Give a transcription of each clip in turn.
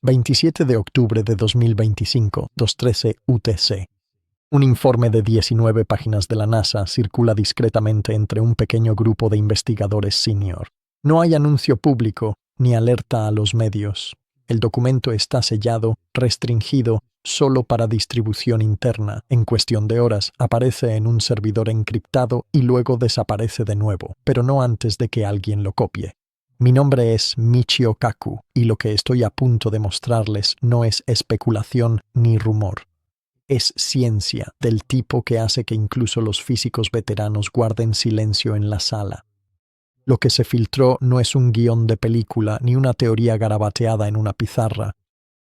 27 de octubre de 2025, 2:13 UTC. Un informe de 19 páginas de la NASA circula discretamente entre un pequeño grupo de investigadores senior. No hay anuncio público ni alerta a los medios. El documento está sellado, restringido, solo para distribución interna. En cuestión de horas, aparece en un servidor encriptado y luego desaparece de nuevo, pero no antes de que alguien lo copie. Mi nombre es Michio Kaku, y lo que estoy a punto de mostrarles no es especulación ni rumor. Es ciencia del tipo que hace que incluso los físicos veteranos guarden silencio en la sala. Lo que se filtró no es un guión de película ni una teoría garabateada en una pizarra.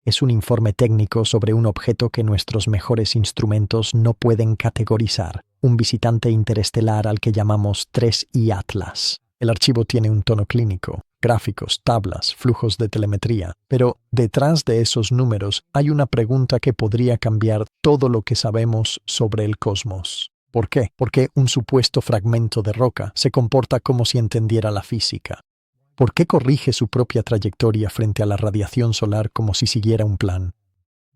Es un informe técnico sobre un objeto que nuestros mejores instrumentos no pueden categorizar, un visitante interestelar al que llamamos 3I Atlas. El archivo tiene un tono clínico, gráficos, tablas, flujos de telemetría, pero detrás de esos números hay una pregunta que podría cambiar todo lo que sabemos sobre el cosmos. ¿Por qué? Porque un supuesto fragmento de roca se comporta como si entendiera la física. ¿Por qué corrige su propia trayectoria frente a la radiación solar como si siguiera un plan?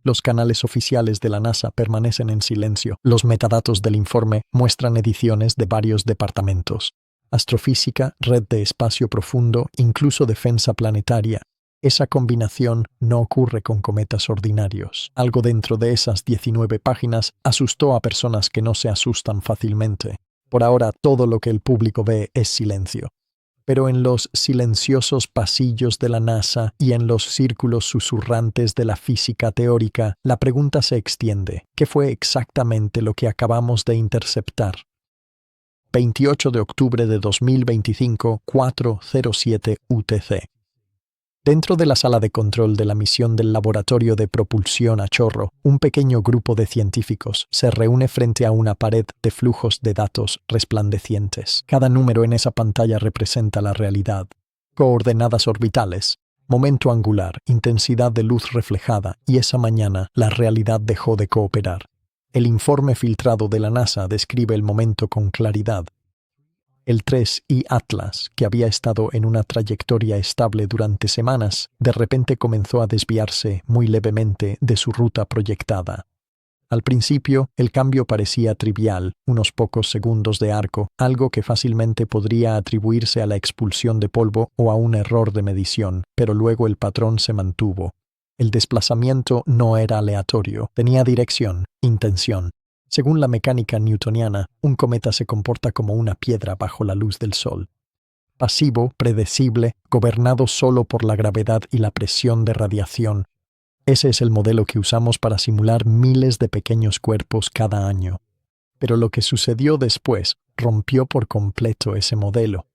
Los canales oficiales de la NASA permanecen en silencio. Los metadatos del informe muestran ediciones de varios departamentos. Astrofísica, red de espacio profundo, incluso defensa planetaria. Esa combinación no ocurre con cometas ordinarios. Algo dentro de esas 19 páginas asustó a personas que no se asustan fácilmente. Por ahora, todo lo que el público ve es silencio. Pero en los silenciosos pasillos de la NASA y en los círculos susurrantes de la física teórica, la pregunta se extiende. ¿Qué fue exactamente lo que acabamos de interceptar? 28 de octubre de 2025, 4:07 UTC. Dentro de la sala de control de la misión del Laboratorio de Propulsión a Chorro, un pequeño grupo de científicos se reúne frente a una pared de flujos de datos resplandecientes. Cada número en esa pantalla representa la realidad. Coordenadas orbitales, momento angular, intensidad de luz reflejada, y esa mañana la realidad dejó de cooperar. El informe filtrado de la NASA describe el momento con claridad. El 3I Atlas, que había estado en una trayectoria estable durante semanas, de repente comenzó a desviarse muy levemente de su ruta proyectada. Al principio, el cambio parecía trivial, unos pocos segundos de arco, algo que fácilmente podría atribuirse a la expulsión de polvo o a un error de medición, pero luego el patrón se mantuvo. El desplazamiento no era aleatorio, tenía dirección, intención. Según la mecánica newtoniana, un cometa se comporta como una piedra bajo la luz del Sol. Pasivo, predecible, gobernado solo por la gravedad y la presión de radiación. Ese es el modelo que usamos para simular miles de pequeños cuerpos cada año. Pero lo que sucedió después rompió por completo ese modelo.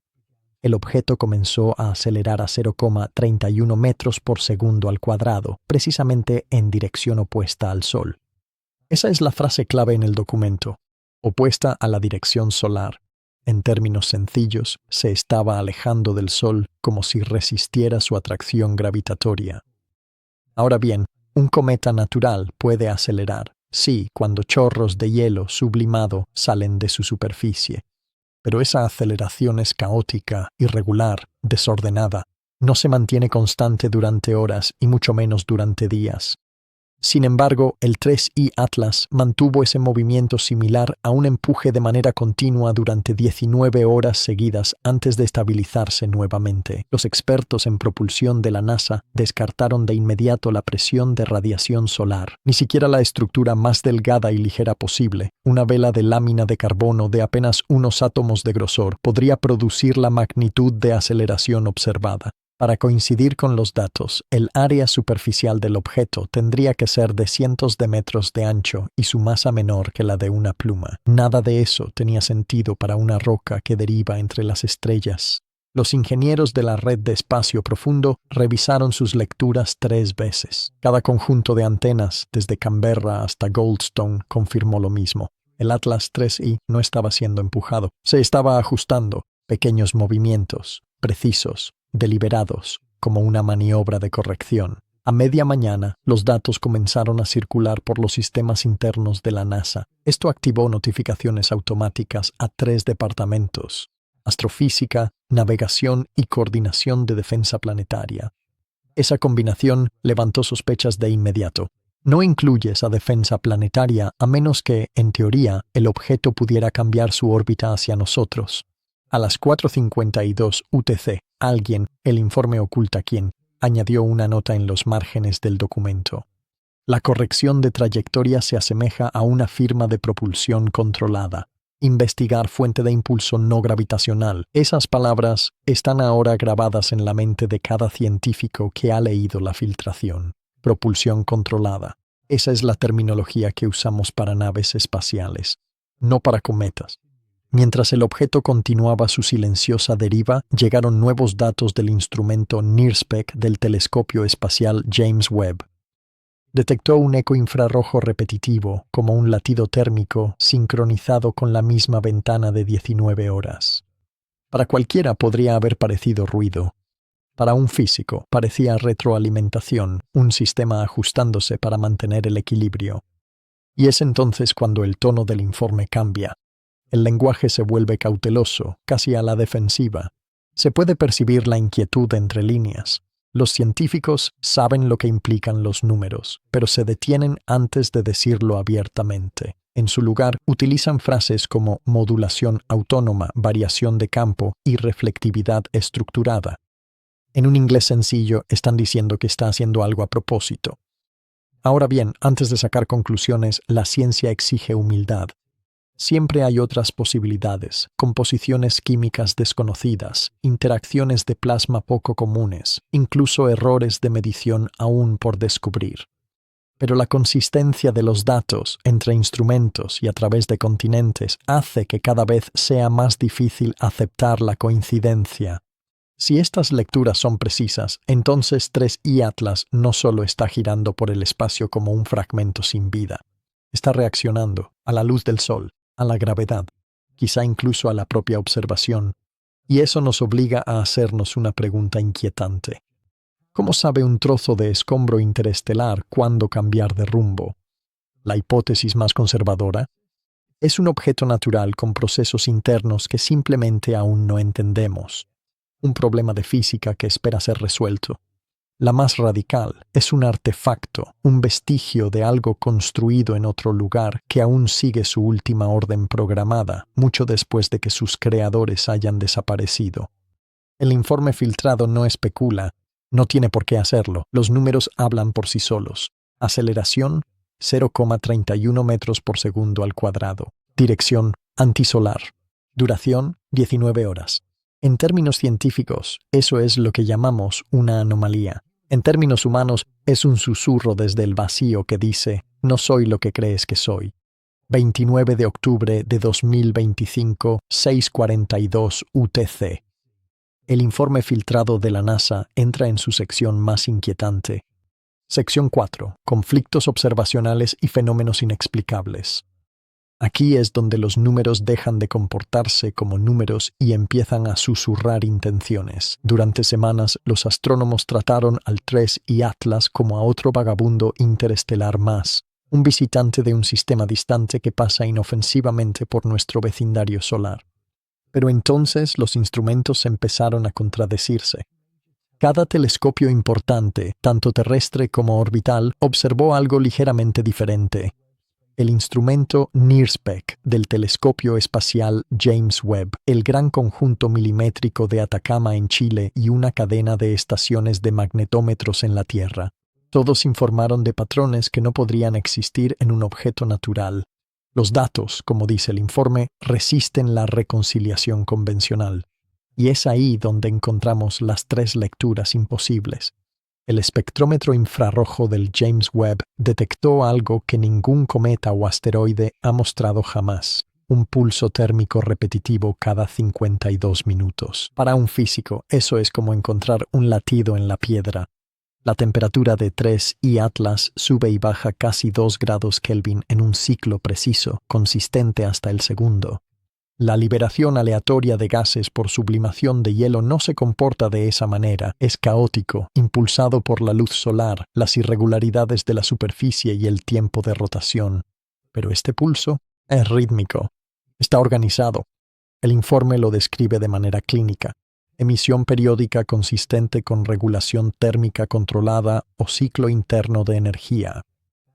El objeto comenzó a acelerar a 0,31 metros por segundo al cuadrado, precisamente en dirección opuesta al Sol. Esa es la frase clave en el documento, opuesta a la dirección solar. En términos sencillos, se estaba alejando del Sol como si resistiera su atracción gravitatoria. Ahora bien, un cometa natural puede acelerar, sí, cuando chorros de hielo sublimado salen de su superficie. Pero esa aceleración es caótica, irregular, desordenada. No se mantiene constante durante horas y mucho menos durante días. Sin embargo, el 3I Atlas mantuvo ese movimiento similar a un empuje de manera continua durante 19 horas seguidas antes de estabilizarse nuevamente. Los expertos en propulsión de la NASA descartaron de inmediato la presión de radiación solar. Ni siquiera la estructura más delgada y ligera posible, una vela de lámina de carbono de apenas unos átomos de grosor, podría producir la magnitud de aceleración observada. Para coincidir con los datos, el área superficial del objeto tendría que ser de cientos de metros de ancho y su masa menor que la de una pluma. Nada de eso tenía sentido para una roca que deriva entre las estrellas. Los ingenieros de la red de espacio profundo revisaron sus lecturas 3 veces. Cada conjunto de antenas, desde Canberra hasta Goldstone, confirmó lo mismo. El Atlas 3I no estaba siendo empujado. Se estaba ajustando. Pequeños movimientos, precisos, deliberados, como una maniobra de corrección. A media mañana, los datos comenzaron a circular por los sistemas internos de la NASA. Esto activó notificaciones automáticas a 3 departamentos: astrofísica, navegación y coordinación de defensa planetaria. Esa combinación levantó sospechas de inmediato. No incluye esa defensa planetaria a menos que, en teoría, el objeto pudiera cambiar su órbita hacia nosotros. A las 4:52 UTC, alguien, el informe oculta quién, añadió una nota en los márgenes del documento. La corrección de trayectoria se asemeja a una firma de propulsión controlada. Investigar fuente de impulso no gravitacional. Esas palabras están ahora grabadas en la mente de cada científico que ha leído la filtración. Propulsión controlada. Esa es la terminología que usamos para naves espaciales, no para cometas. Mientras el objeto continuaba su silenciosa deriva, llegaron nuevos datos del instrumento NIRSPEC del telescopio espacial James Webb. Detectó un eco infrarrojo repetitivo, como un latido térmico, sincronizado con la misma ventana de 19 horas. Para cualquiera podría haber parecido ruido. Para un físico parecía retroalimentación, un sistema ajustándose para mantener el equilibrio. Y es entonces cuando el tono del informe cambia. El lenguaje se vuelve cauteloso, casi a la defensiva. Se puede percibir la inquietud entre líneas. Los científicos saben lo que implican los números, pero se detienen antes de decirlo abiertamente. En su lugar, utilizan frases como modulación autónoma, variación de campo y reflectividad estructurada. En un inglés sencillo, están diciendo que está haciendo algo a propósito. Ahora bien, antes de sacar conclusiones, la ciencia exige humildad. Siempre hay otras posibilidades, composiciones químicas desconocidas, interacciones de plasma poco comunes, incluso errores de medición aún por descubrir. Pero la consistencia de los datos entre instrumentos y a través de continentes hace que cada vez sea más difícil aceptar la coincidencia. Si estas lecturas son precisas, entonces 3I Atlas no solo está girando por el espacio como un fragmento sin vida, está reaccionando a la luz del Sol, a la gravedad, quizá incluso a la propia observación, y eso nos obliga a hacernos una pregunta inquietante. ¿Cómo sabe un trozo de escombro interestelar cuándo cambiar de rumbo? ¿La hipótesis más conservadora? Es un objeto natural con procesos internos que simplemente aún no entendemos. Un problema de física que espera ser resuelto. La más radical es un artefacto, un vestigio de algo construido en otro lugar que aún sigue su última orden programada, mucho después de que sus creadores hayan desaparecido. El informe filtrado no especula, no tiene por qué hacerlo, los números hablan por sí solos. Aceleración, 0,31 metros por segundo al cuadrado. Dirección, antisolar. Duración, 19 horas. En términos científicos, eso es lo que llamamos una anomalía. En términos humanos, es un susurro desde el vacío que dice, no soy lo que crees que soy. 29 de octubre de 2025, 6:42 UTC. El informe filtrado de la NASA entra en su sección más inquietante. Sección 4. Conflictos observacionales y fenómenos inexplicables. Aquí es donde los números dejan de comportarse como números y empiezan a susurrar intenciones. Durante semanas, los astrónomos trataron al 3I Atlas como a otro vagabundo interestelar más, un visitante de un sistema distante que pasa inofensivamente por nuestro vecindario solar. Pero entonces los instrumentos empezaron a contradecirse. Cada telescopio importante, tanto terrestre como orbital, observó algo ligeramente diferente. El instrumento NIRSPEC del telescopio espacial James Webb, el gran conjunto milimétrico de Atacama en Chile y una cadena de estaciones de magnetómetros en la Tierra. Todos informaron de patrones que no podrían existir en un objeto natural. Los datos, como dice el informe, resisten la reconciliación convencional. Y es ahí donde encontramos las tres lecturas imposibles. El espectrómetro infrarrojo del James Webb detectó algo que ningún cometa o asteroide ha mostrado jamás. Un pulso térmico repetitivo cada 52 minutos. Para un físico, eso es como encontrar un latido en la piedra. La temperatura de 3I Atlas sube y baja casi 2 grados Kelvin en un ciclo preciso, consistente hasta el segundo. La liberación aleatoria de gases por sublimación de hielo no se comporta de esa manera, es caótico, impulsado por la luz solar, las irregularidades de la superficie y el tiempo de rotación. Pero este pulso es rítmico, está organizado. El informe lo describe de manera clínica. Emisión periódica consistente con regulación térmica controlada o ciclo interno de energía.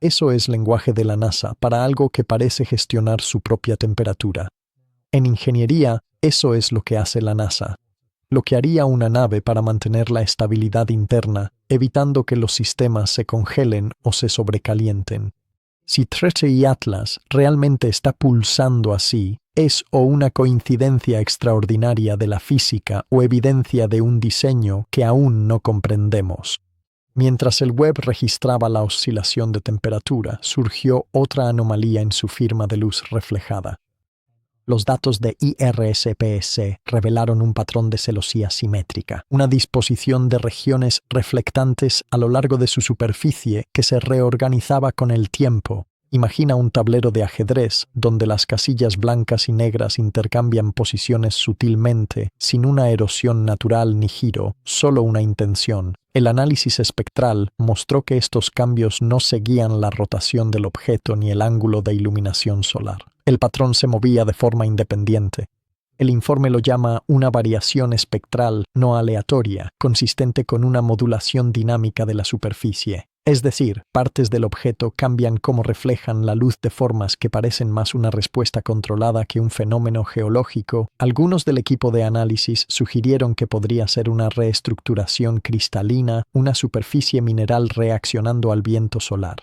Eso es lenguaje de la NASA para algo que parece gestionar su propia temperatura. En ingeniería, eso es lo que hace la NASA. Lo que haría una nave para mantener la estabilidad interna, evitando que los sistemas se congelen o se sobrecalienten. Si Trace y Atlas realmente está pulsando así, es o una coincidencia extraordinaria de la física o evidencia de un diseño que aún no comprendemos. Mientras el web registraba la oscilación de temperatura, surgió otra anomalía en su firma de luz reflejada. Los datos de IRSPS revelaron un patrón de celosía simétrica, una disposición de regiones reflectantes a lo largo de su superficie que se reorganizaba con el tiempo. Imagina un tablero de ajedrez donde las casillas blancas y negras intercambian posiciones sutilmente, sin una erosión natural ni giro, solo una intención. El análisis espectral mostró que estos cambios no seguían la rotación del objeto ni el ángulo de iluminación solar. El patrón se movía de forma independiente. El informe lo llama una variación espectral no aleatoria, consistente con una modulación dinámica de la superficie. Es decir, partes del objeto cambian cómo reflejan la luz de formas que parecen más una respuesta controlada que un fenómeno geológico. Algunos del equipo de análisis sugirieron que podría ser una reestructuración cristalina, una superficie mineral reaccionando al viento solar.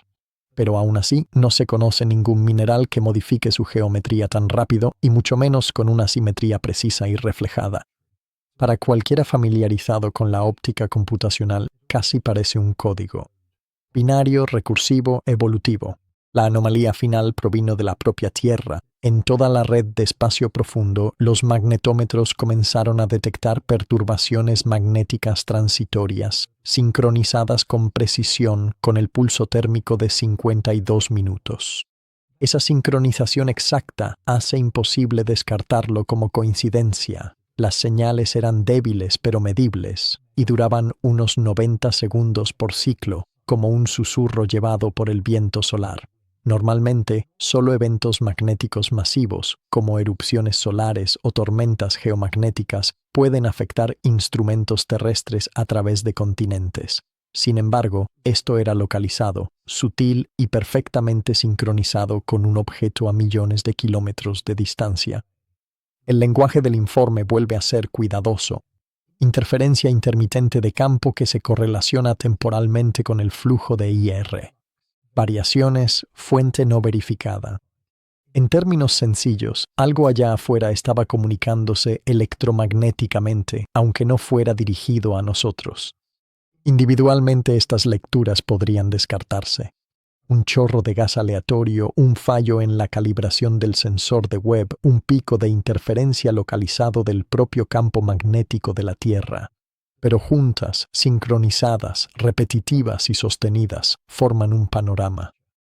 Pero aún así, no se conoce ningún mineral que modifique su geometría tan rápido y mucho menos con una simetría precisa y reflejada. Para cualquiera familiarizado con la óptica computacional, casi parece un código. Binario, recursivo, evolutivo. La anomalía final provino de la propia Tierra. En toda la red de espacio profundo, los magnetómetros comenzaron a detectar perturbaciones magnéticas transitorias, sincronizadas con precisión con el pulso térmico de 52 minutos. Esa sincronización exacta hace imposible descartarlo como coincidencia. Las señales eran débiles pero medibles y duraban unos 90 segundos por ciclo, como un susurro llevado por el viento solar. Normalmente, solo eventos magnéticos masivos, como erupciones solares o tormentas geomagnéticas, pueden afectar instrumentos terrestres a través de continentes. Sin embargo, esto era localizado, sutil y perfectamente sincronizado con un objeto a millones de kilómetros de distancia. El lenguaje del informe vuelve a ser cuidadoso. Interferencia intermitente de campo que se correlaciona temporalmente con el flujo de IR. Variaciones, fuente no verificada. En términos sencillos, algo allá afuera estaba comunicándose electromagnéticamente, aunque no fuera dirigido a nosotros. Individualmente estas lecturas podrían descartarse. Un chorro de gas aleatorio, un fallo en la calibración del sensor de Webb, un pico de interferencia localizado del propio campo magnético de la Tierra. Pero juntas, sincronizadas, repetitivas y sostenidas, forman un panorama.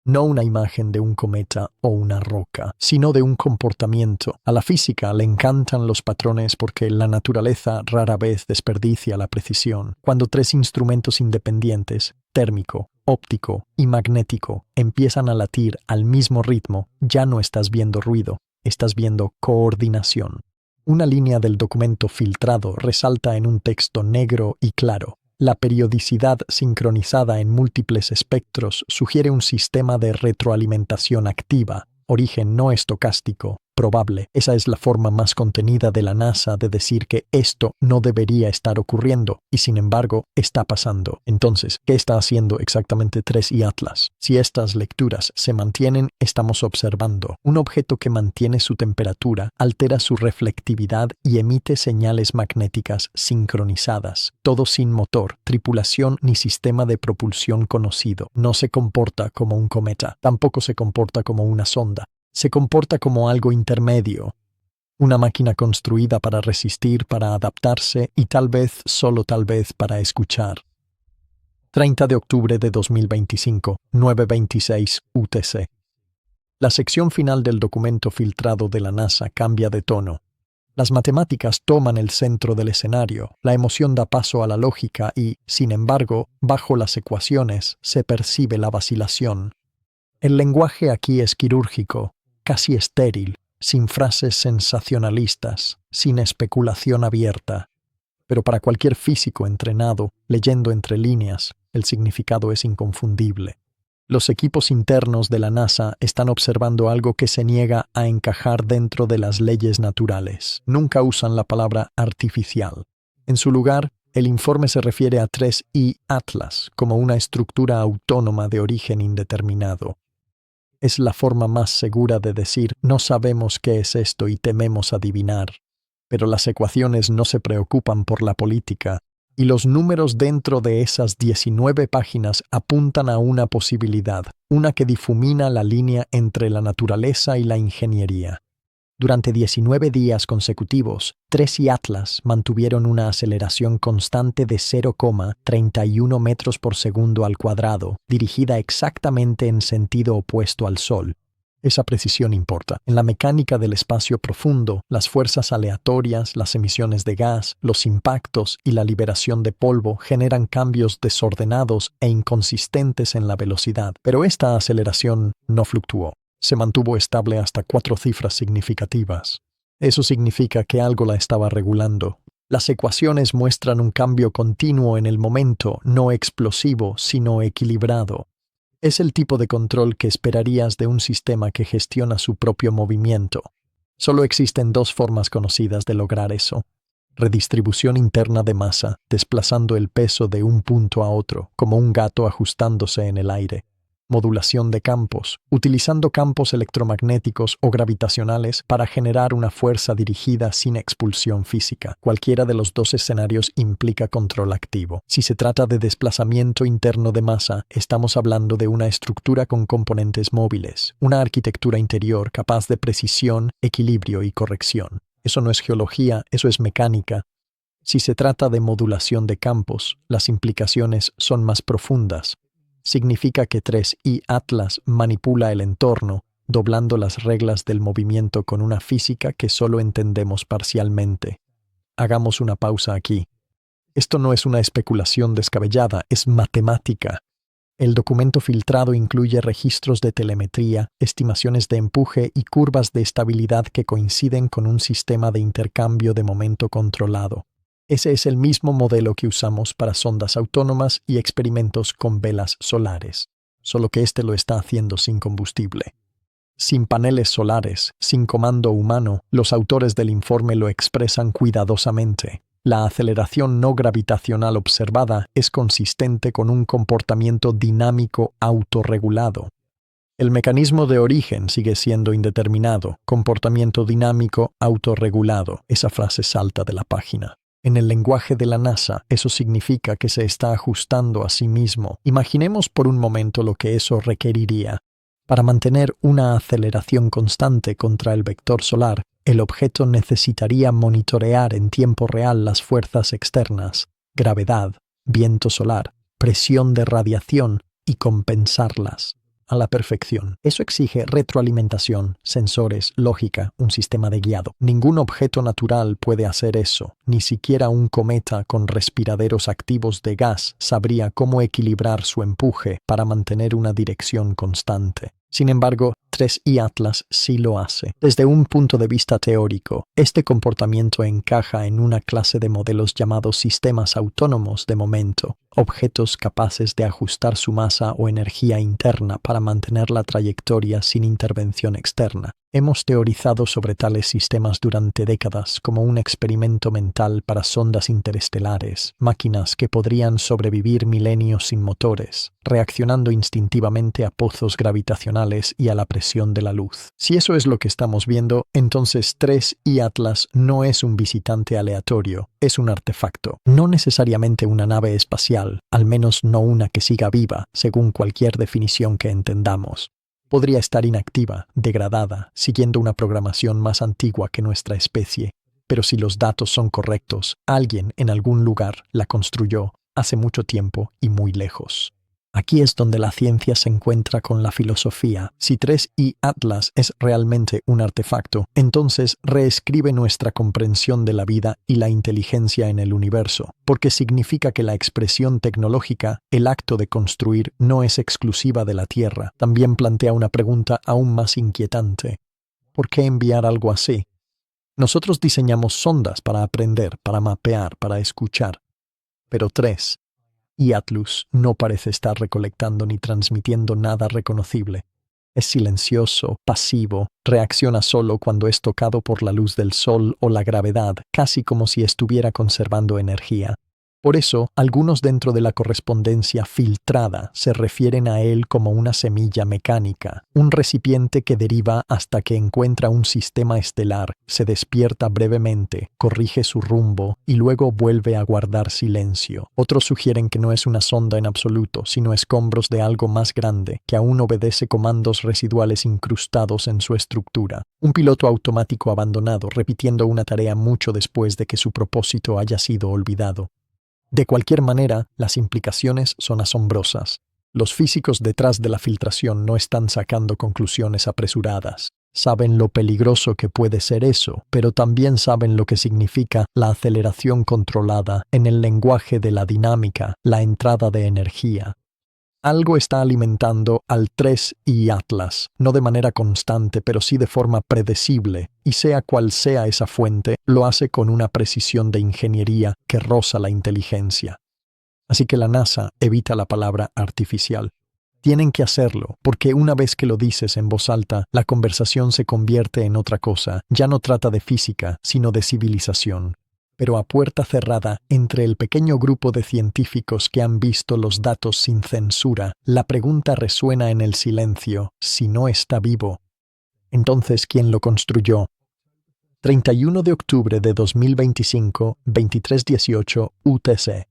No una imagen de un cometa o una roca, sino de un comportamiento. A la física le encantan los patrones porque la naturaleza rara vez desperdicia la precisión. Cuando tres instrumentos independientes, térmico, óptico y magnético, empiezan a latir al mismo ritmo, ya no estás viendo ruido, estás viendo coordinación. Una línea del documento filtrado resalta en un texto negro y claro. La periodicidad sincronizada en múltiples espectros sugiere un sistema de retroalimentación activa, origen no estocástico, probable. Esa es la forma más contenida de la NASA de decir que esto no debería estar ocurriendo, y sin embargo, está pasando. Entonces, ¿qué está haciendo exactamente TRES y Atlas? Si estas lecturas se mantienen, estamos observando un objeto que mantiene su temperatura, altera su reflectividad y emite señales magnéticas sincronizadas, todo sin motor, tripulación ni sistema de propulsión conocido. No se comporta como un cometa, tampoco se comporta como una sonda. Se comporta como algo intermedio, una máquina construida para resistir, para adaptarse y tal vez, solo tal vez, para escuchar. 30 de octubre de 2025, 9:26 UTC. La sección final del documento filtrado de la NASA cambia de tono. Las matemáticas toman el centro del escenario, la emoción da paso a la lógica y, sin embargo, bajo las ecuaciones se percibe la vacilación. El lenguaje aquí es quirúrgico, casi estéril, sin frases sensacionalistas, sin especulación abierta. Pero para cualquier físico entrenado, leyendo entre líneas, el significado es inconfundible. Los equipos internos de la NASA están observando algo que se niega a encajar dentro de las leyes naturales. Nunca usan la palabra artificial. En su lugar, el informe se refiere a 3I Atlas como una estructura autónoma de origen indeterminado. Es la forma más segura de decir no sabemos qué es esto y tememos adivinar. Pero las ecuaciones no se preocupan por la política, y los números dentro de esas 19 páginas apuntan a una posibilidad, una que difumina la línea entre la naturaleza y la ingeniería. Durante 19 días consecutivos, 3I Atlas mantuvieron una aceleración constante de 0,31 metros por segundo al cuadrado, dirigida exactamente en sentido opuesto al Sol. Esa precisión importa. En la mecánica del espacio profundo, las fuerzas aleatorias, las emisiones de gas, los impactos y la liberación de polvo generan cambios desordenados e inconsistentes en la velocidad, pero esta aceleración no fluctuó. Se mantuvo estable hasta 4 cifras significativas. Eso significa que algo la estaba regulando. Las ecuaciones muestran un cambio continuo en el momento, no explosivo, sino equilibrado. Es el tipo de control que esperarías de un sistema que gestiona su propio movimiento. Solo existen 2 formas conocidas de lograr eso. Redistribución interna de masa, desplazando el peso de un punto a otro, como un gato ajustándose en el aire. Modulación de campos, utilizando campos electromagnéticos o gravitacionales para generar una fuerza dirigida sin expulsión física. Cualquiera de los 2 escenarios implica control activo. Si se trata de desplazamiento interno de masa, estamos hablando de una estructura con componentes móviles, una arquitectura interior capaz de precisión, equilibrio y corrección. Eso no es geología, eso es mecánica. Si se trata de modulación de campos, las implicaciones son más profundas. Significa que 3I Atlas manipula el entorno, doblando las reglas del movimiento con una física que solo entendemos parcialmente. Hagamos una pausa aquí. Esto no es una especulación descabellada, es matemática. El documento filtrado incluye registros de telemetría, estimaciones de empuje y curvas de estabilidad que coinciden con un sistema de intercambio de momento controlado. Ese es el mismo modelo que usamos para sondas autónomas y experimentos con velas solares, solo que este lo está haciendo sin combustible. Sin paneles solares, sin comando humano, los autores del informe lo expresan cuidadosamente. La aceleración no gravitacional observada es consistente con un comportamiento dinámico autorregulado. El mecanismo de origen sigue siendo indeterminado, comportamiento dinámico autorregulado. Esa frase salta de la página. En el lenguaje de la NASA, eso significa que se está ajustando a sí mismo. Imaginemos por un momento lo que eso requeriría. Para mantener una aceleración constante contra el vector solar, el objeto necesitaría monitorear en tiempo real las fuerzas externas, gravedad, viento solar, presión de radiación y compensarlas a la perfección. Eso exige retroalimentación, sensores, lógica, un sistema de guiado. Ningún objeto natural puede hacer eso. Ni siquiera un cometa con respiraderos activos de gas sabría cómo equilibrar su empuje para mantener una dirección constante. Sin embargo, 3I Atlas sí lo hace. Desde un punto de vista teórico, este comportamiento encaja en una clase de modelos llamados sistemas autónomos de momento, objetos capaces de ajustar su masa o energía interna para mantener la trayectoria sin intervención externa. Hemos teorizado sobre tales sistemas durante décadas como un experimento mental para sondas interestelares, máquinas que podrían sobrevivir milenios sin motores, reaccionando instintivamente a pozos gravitacionales y a la presión de la luz. Si eso es lo que estamos viendo, entonces 3I Atlas no es un visitante aleatorio, es un artefacto, no necesariamente una nave espacial, al menos no una que siga viva, según cualquier definición que entendamos. Podría estar inactiva, degradada, siguiendo una programación más antigua que nuestra especie. Pero si los datos son correctos, alguien en algún lugar la construyó hace mucho tiempo y muy lejos. Aquí es donde la ciencia se encuentra con la filosofía. Si 3I Atlas es realmente un artefacto, entonces reescribe nuestra comprensión de la vida y la inteligencia en el universo, porque significa que la expresión tecnológica, el acto de construir, no es exclusiva de la Tierra. También plantea una pregunta aún más inquietante. ¿Por qué enviar algo así? Nosotros diseñamos sondas para aprender, para mapear, para escuchar. Pero 3. Y Atlas no parece estar recolectando ni transmitiendo nada reconocible. Es silencioso, pasivo, reacciona solo cuando es tocado por la luz del sol o la gravedad, casi como si estuviera conservando energía. Por eso, algunos dentro de la correspondencia filtrada se refieren a él como una semilla mecánica, un recipiente que deriva hasta que encuentra un sistema estelar, se despierta brevemente, corrige su rumbo y luego vuelve a guardar silencio. Otros sugieren que no es una sonda en absoluto, sino escombros de algo más grande, que aún obedece comandos residuales incrustados en su estructura. Un piloto automático abandonado, repitiendo una tarea mucho después de que su propósito haya sido olvidado. De cualquier manera, las implicaciones son asombrosas. Los físicos detrás de la filtración no están sacando conclusiones apresuradas. Saben lo peligroso que puede ser eso, pero también saben lo que significa la aceleración controlada en el lenguaje de la dinámica, la entrada de energía. Algo está alimentando al 3 y Atlas, no de manera constante, pero sí de forma predecible, y sea cual sea esa fuente, lo hace con una precisión de ingeniería que roza la inteligencia. Así que la NASA evita la palabra artificial. Tienen que hacerlo, porque una vez que lo dices en voz alta, la conversación se convierte en otra cosa, ya no trata de física, sino de civilización. Pero a puerta cerrada, entre el pequeño grupo de científicos que han visto los datos sin censura, la pregunta resuena en el silencio: si no está vivo, entonces ¿quién lo construyó? 31 de octubre de 2025, 23:18 UTC.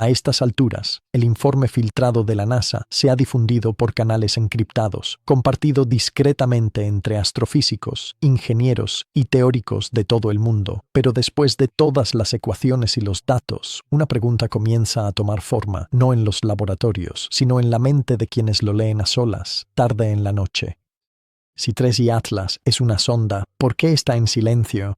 A estas alturas, el informe filtrado de la NASA se ha difundido por canales encriptados, compartido discretamente entre astrofísicos, ingenieros y teóricos de todo el mundo. Pero después de todas las ecuaciones y los datos, una pregunta comienza a tomar forma, no en los laboratorios, sino en la mente de quienes lo leen a solas, tarde en la noche. Si 3 y Atlas es una sonda, ¿por qué está en silencio?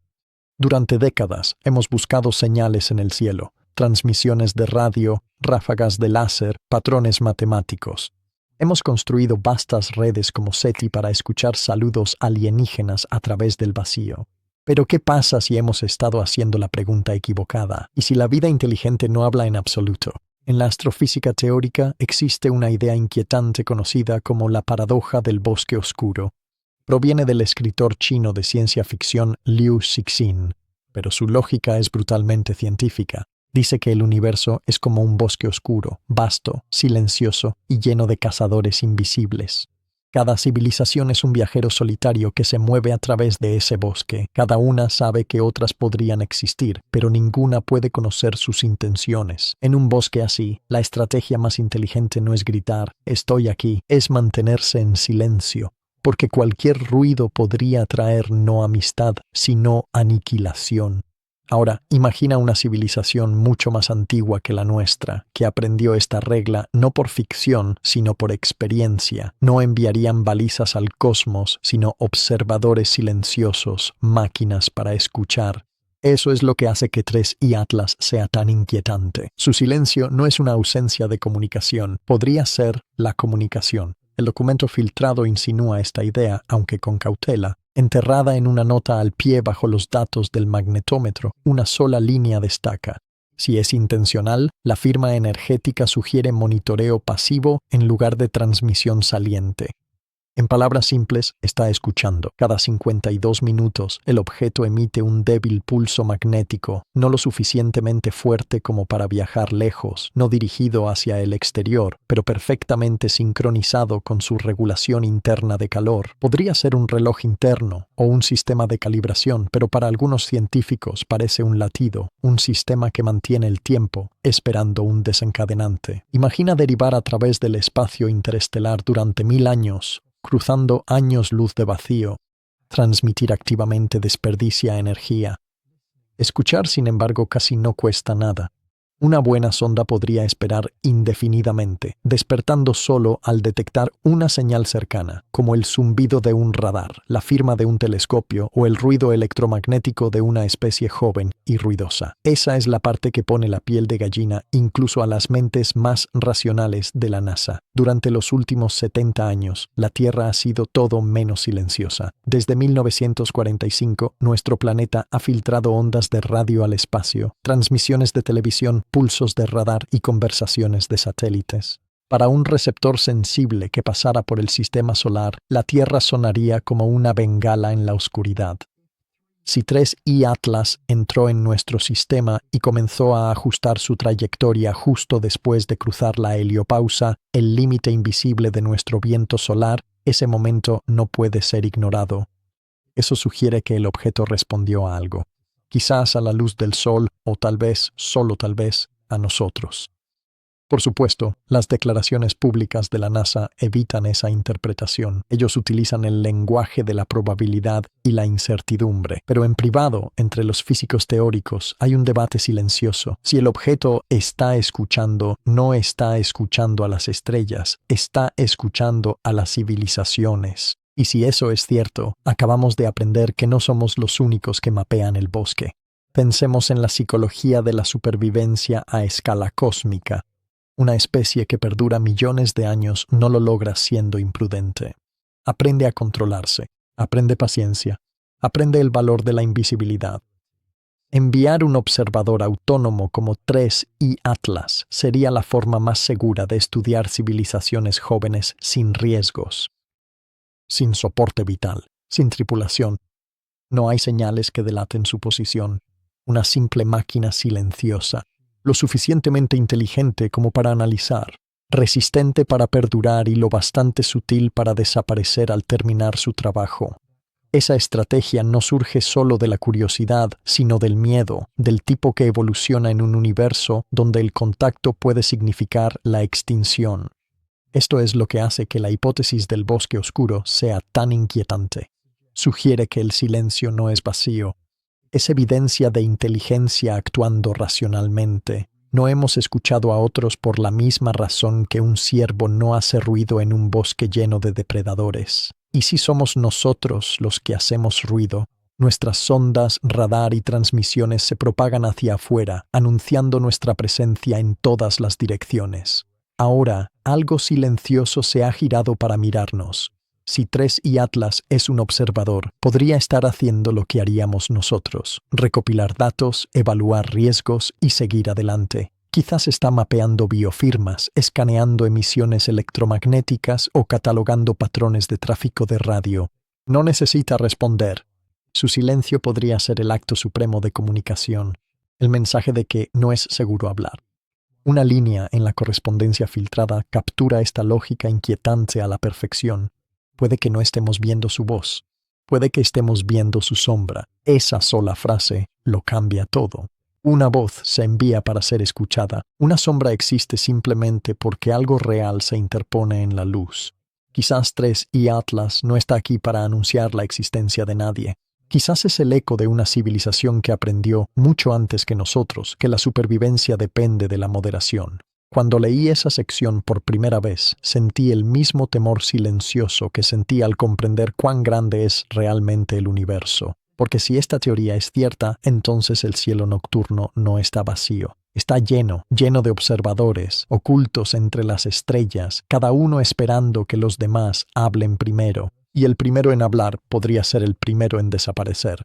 Durante décadas hemos buscado señales en el cielo. Transmisiones de radio, ráfagas de láser, patrones matemáticos. Hemos construido vastas redes como SETI para escuchar saludos alienígenas a través del vacío. Pero ¿qué pasa si hemos estado haciendo la pregunta equivocada? ¿Y si la vida inteligente no habla en absoluto? En la astrofísica teórica existe una idea inquietante conocida como la paradoja del bosque oscuro. Proviene del escritor chino de ciencia ficción Liu Cixin, pero su lógica es brutalmente científica. Dice que el universo es como un bosque oscuro, vasto, silencioso y lleno de cazadores invisibles. Cada civilización es un viajero solitario que se mueve a través de ese bosque. Cada una sabe que otras podrían existir, pero ninguna puede conocer sus intenciones. En un bosque así, la estrategia más inteligente no es gritar «estoy aquí», es mantenerse en silencio, porque cualquier ruido podría traer no amistad, sino aniquilación. Ahora, imagina una civilización mucho más antigua que la nuestra, que aprendió esta regla no por ficción, sino por experiencia. No enviarían balizas al cosmos, sino observadores silenciosos, máquinas para escuchar. Eso es lo que hace que 3 y Atlas sea tan inquietante. Su silencio no es una ausencia de comunicación, podría ser la comunicación. El documento filtrado insinúa esta idea, aunque con cautela. Enterrada en una nota al pie bajo los datos del magnetómetro, una sola línea destaca. Si es intencional, la firma energética sugiere monitoreo pasivo en lugar de transmisión saliente. En palabras simples, está escuchando. Cada 52 minutos, el objeto emite un débil pulso magnético, no lo suficientemente fuerte como para viajar lejos, no dirigido hacia el exterior, pero perfectamente sincronizado con su regulación interna de calor. Podría ser un reloj interno o un sistema de calibración, pero para algunos científicos parece un latido, un sistema que mantiene el tiempo, esperando un desencadenante. Imagina derivar a través del espacio interestelar durante 1000 años, cruzando años luz de vacío. Transmitir activamente desperdicia energía. Escuchar, sin embargo, casi no cuesta nada. Una buena sonda podría esperar indefinidamente, despertando solo al detectar una señal cercana, como el zumbido de un radar, la firma de un telescopio o el ruido electromagnético de una especie joven y ruidosa. Esa es la parte que pone la piel de gallina incluso a las mentes más racionales de la NASA. Durante los últimos 70 años, la Tierra ha sido todo menos silenciosa. Desde 1945, nuestro planeta ha filtrado ondas de radio al espacio, transmisiones de televisión, pulsos de radar y conversaciones de satélites. Para un receptor sensible que pasara por el sistema solar, la Tierra sonaría como una bengala en la oscuridad. Si 3I Atlas entró en nuestro sistema y comenzó a ajustar su trayectoria justo después de cruzar la heliopausa, el límite invisible de nuestro viento solar, ese momento no puede ser ignorado. Eso sugiere que el objeto respondió a algo. Quizás a la luz del sol, o tal vez, solo tal vez, a nosotros. Por supuesto, las declaraciones públicas de la NASA evitan esa interpretación. Ellos utilizan el lenguaje de la probabilidad y la incertidumbre. Pero en privado, entre los físicos teóricos, hay un debate silencioso. Si el objeto está escuchando, no está escuchando a las estrellas, está escuchando a las civilizaciones. Y si eso es cierto, acabamos de aprender que no somos los únicos que mapean el bosque. Pensemos en la psicología de la supervivencia a escala cósmica. Una especie que perdura millones de años no lo logra siendo imprudente. Aprende a controlarse, aprende paciencia, aprende el valor de la invisibilidad. Enviar un observador autónomo como 3I Atlas sería la forma más segura de estudiar civilizaciones jóvenes sin riesgos. Sin soporte vital, sin tripulación. No hay señales que delaten su posición. Una simple máquina silenciosa, lo suficientemente inteligente como para analizar, resistente para perdurar y lo bastante sutil para desaparecer al terminar su trabajo. Esa estrategia no surge solo de la curiosidad, sino del miedo, del tipo que evoluciona en un universo donde el contacto puede significar la extinción. Esto es lo que hace que la hipótesis del bosque oscuro sea tan inquietante. Sugiere que el silencio no es vacío. Es evidencia de inteligencia actuando racionalmente. No hemos escuchado a otros por la misma razón que un ciervo no hace ruido en un bosque lleno de depredadores. Y si somos nosotros los que hacemos ruido, nuestras sondas, radar y transmisiones se propagan hacia afuera, anunciando nuestra presencia en todas las direcciones. Ahora, algo silencioso se ha girado para mirarnos. Si 3I Atlas es un observador, podría estar haciendo lo que haríamos nosotros: recopilar datos, evaluar riesgos y seguir adelante. Quizás está mapeando biofirmas, escaneando emisiones electromagnéticas o catalogando patrones de tráfico de radio. No necesita responder. Su silencio podría ser el acto supremo de comunicación, el mensaje de que no es seguro hablar. Una línea en la correspondencia filtrada captura esta lógica inquietante a la perfección. Puede que no estemos viendo su voz, puede que estemos viendo su sombra. Esa sola frase lo cambia todo. Una voz se envía para ser escuchada. Una sombra existe simplemente porque algo real se interpone en la luz. Quizás 3I Atlas no está aquí para anunciar la existencia de nadie. Quizás es el eco de una civilización que aprendió, mucho antes que nosotros, que la supervivencia depende de la moderación. Cuando leí esa sección por primera vez, sentí el mismo temor silencioso que sentí al comprender cuán grande es realmente el universo. Porque si esta teoría es cierta, entonces el cielo nocturno no está vacío. Está lleno de observadores, ocultos entre las estrellas, cada uno esperando que los demás hablen primero. Y el primero en hablar podría ser el primero en desaparecer.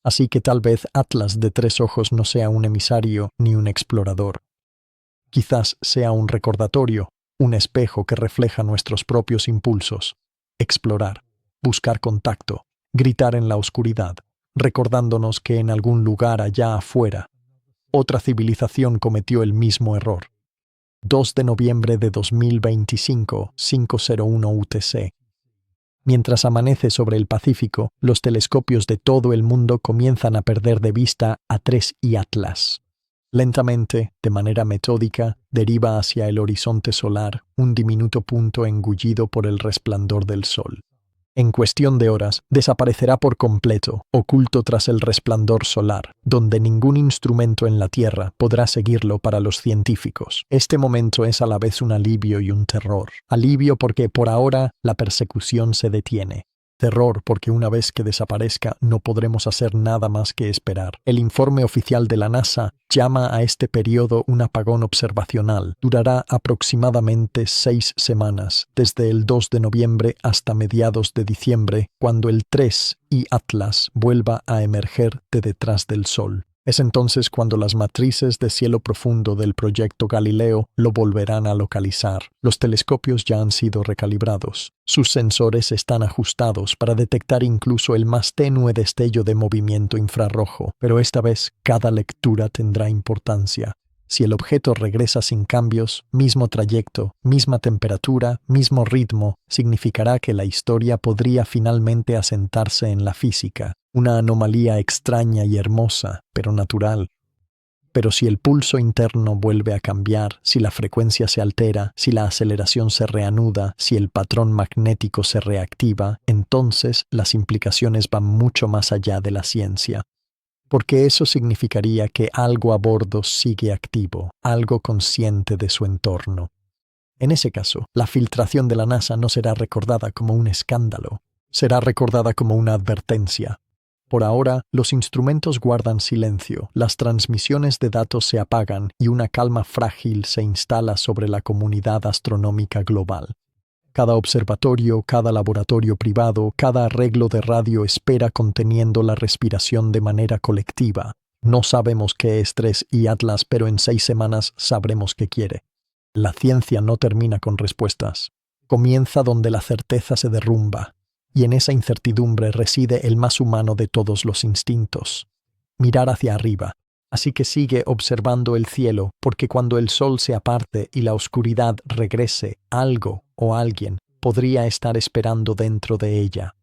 Así que tal vez Atlas de 3 ojos no sea un emisario ni un explorador. Quizás sea un recordatorio, un espejo que refleja nuestros propios impulsos. Explorar, buscar contacto, gritar en la oscuridad, recordándonos que en algún lugar allá afuera, otra civilización cometió el mismo error. 2 de noviembre de 2025, 5:01 UTC. Mientras amanece sobre el Pacífico, los telescopios de todo el mundo comienzan a perder de vista a 3I Atlas. Lentamente, de manera metódica, deriva hacia el horizonte solar un diminuto punto engullido por el resplandor del sol. En cuestión de horas, desaparecerá por completo, oculto tras el resplandor solar, donde ningún instrumento en la Tierra podrá seguirlo para los científicos. Este momento es a la vez un alivio y un terror. Alivio porque por ahora la persecución se detiene. Terror porque una vez que desaparezca no podremos hacer nada más que esperar. El informe oficial de la NASA llama a este periodo un apagón observacional. Durará aproximadamente 6 semanas, desde el 2 de noviembre hasta mediados de diciembre, cuando el 3 y Atlas vuelva a emerger de detrás del Sol. Es entonces cuando las matrices de cielo profundo del proyecto Galileo lo volverán a localizar. Los telescopios ya han sido recalibrados. Sus sensores están ajustados para detectar incluso el más tenue destello de movimiento infrarrojo, pero esta vez cada lectura tendrá importancia. Si el objeto regresa sin cambios, mismo trayecto, misma temperatura, mismo ritmo, significará que la historia podría finalmente asentarse en la física. Una anomalía extraña y hermosa, pero natural. Pero si el pulso interno vuelve a cambiar, si la frecuencia se altera, si la aceleración se reanuda, si el patrón magnético se reactiva, entonces las implicaciones van mucho más allá de la ciencia. Porque eso significaría que algo a bordo sigue activo, algo consciente de su entorno. En ese caso, la filtración de la NASA no será recordada como un escándalo, será recordada como una advertencia. Por ahora, los instrumentos guardan silencio, las transmisiones de datos se apagan y una calma frágil se instala sobre la comunidad astronómica global. Cada observatorio, cada laboratorio privado, cada arreglo de radio espera conteniendo la respiración de manera colectiva. No sabemos qué es 3 y Atlas, pero en 6 semanas sabremos qué quiere. La ciencia no termina con respuestas. Comienza donde la certeza se derrumba. Y en esa incertidumbre reside el más humano de todos los instintos: mirar hacia arriba. Así que sigue observando el cielo, porque cuando el sol se aparte y la oscuridad regrese, algo o alguien podría estar esperando dentro de ella.